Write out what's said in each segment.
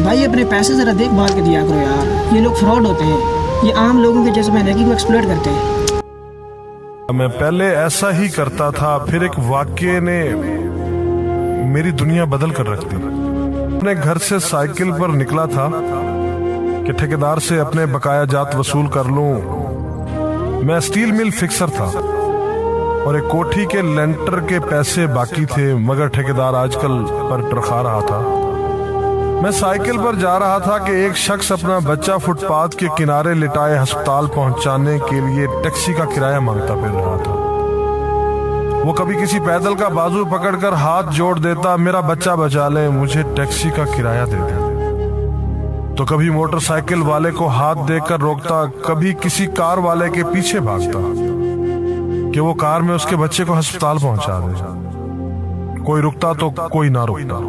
भाई अपने पैसे ज़रा देखभाल के दिया करो यार, ये लोग फ्रॉड होते हैं, ये आम लोगों के जज्बे नेकी को एक्सप्लॉइट करते हैं। मैं पहले ऐसा ही करता था, फिर एक वाक़ये ने मेरी दुनिया बदल कर रख दी। अपने घर से साइकिल पर निकला था कि ठेकेदार से अपने बकाया जात वसूल कर लूं। मैं स्टील मिल फिक्सर था और एक कोठी के लेंटर के पैसे बाकी थे, मगर ठेकेदार आजकल पर टरखा रहा था। मैं साइकिल पर जा रहा था कि एक शख्स अपना बच्चा फुटपाथ के किनारे लिटाए अस्पताल पहुंचाने के लिए टैक्सी का किराया मांगता फिर रहा था। वो कभी किसी पैदल का बाजू पकड़कर हाथ जोड़ देता, मेरा बच्चा बचा ले, मुझे टैक्सी का किराया दे दे। तो कभी मोटरसाइकिल वाले को हाथ देकर रोकता, कभी किसी कार वाले के पीछे भागता कि वो कार में उसके बच्चे को अस्पताल पहुंचा दे। कोई रुकता तो कोई ना रुकता,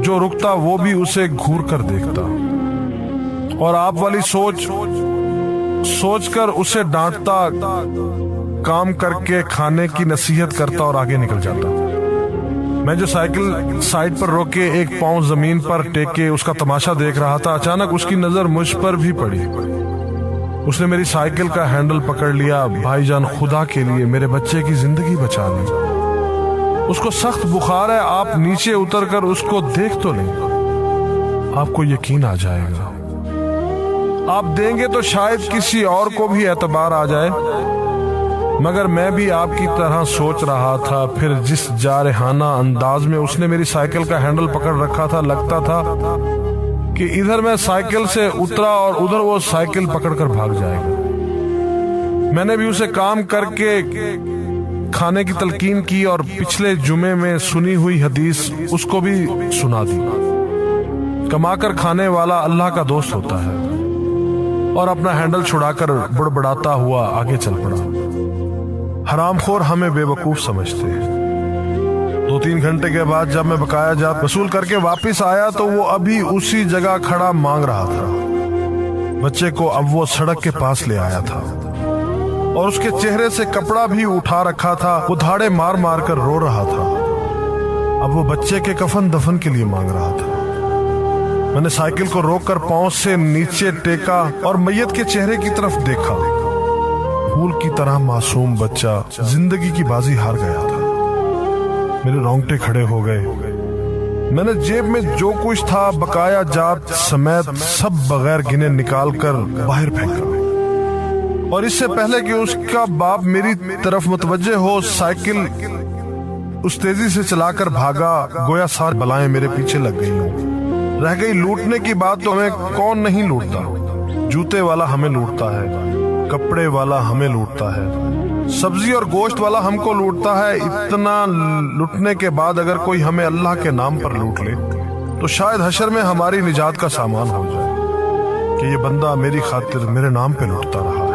जो रुकता वो भी उसे घूर कर देखता और आप वाली सोच कर उसे डांटता, काम करके खाने की नसीहत करता और आगे निकल जाता। मैं जो साइकिल साइड पर रोक के एक पांव जमीन पर टेके उसका तमाशा देख रहा था, अचानक उसकी नजर मुझ पर भी पड़ी। उसने मेरी साइकिल का हैंडल पकड़ लिया। भाईजान, खुदा के लिए मेरे बच्चे की जिंदगी बचा ली, उसको सख्त बुखार है, आप नीचे उतरकर उसको देख तो लें, आपको यकीन आ जाएगा। आप देंगे तो शायद किसी और को भी एतबार आ जाए। मगर मैं भी आपकी तरह सोच रहा था। फिर जिस जारहाना अंदाज में उसने मेरी साइकिल का हैंडल पकड़ रखा था, लगता था कि इधर मैं साइकिल से उतरा और उधर वो साइकिल पकड़कर भाग जाएगा। मैंने भी उसे काम करके खाने की तलकीन की और पिछले जुमे में सुनी हुई हदीस उसको भी सुना दी। कमाकर खाने वाला अल्लाह का दोस्त होता है। और अपना हैंडल छुड़ाकर बड़बड़ाता हुआ आगे चल पड़ा। हरामखोर हमें बेवकूफ समझते हैं। 2-3 घंटे के बाद जब मैं बकाया जात वसूल करके वापस आया तो वो अभी उसी जगह खड़ा मांग रहा था। बच्चे को अब वो सड़क के पास ले आया था और उसके चेहरे से कपड़ा भी उठा रखा था। वो धाड़े मार मार कर रो रहा था। अब वो बच्चे के कफन दफन के लिए मांग रहा था। मैंने साइकिल को रोककर पांव से नीचे टेका और मैयत के चेहरे की तरफ देखा। फूल की तरह मासूम बच्चा जिंदगी की बाजी हार गया था। मेरे रोंगटे खड़े हो गए। मैंने जेब में जो कुछ था बकाया जात समेत सब बगैर गिने निकाल कर बाहर फेंका। और इससे पहले कि उसका बाप मेरी तरफ मुतवज्जे हो, साइकिल उस तेजी से चलाकर भागा, गोया सारी बलाएं मेरे पीछे लग गई हों। रह गई लूटने की बात तो हमें कौन नहीं लूटता। जूते वाला हमें लूटता है, कपड़े वाला हमें लूटता है, सब्जी और गोश्त वाला हमको लूटता है। इतना लूटने के बाद अगर कोई हमें अल्लाह के नाम पर लूट ले तो शायद हशर में हमारी निजात का सामान हो जाए कि ये बंदा मेरी खातिर मेरे नाम पे लूटता रहा।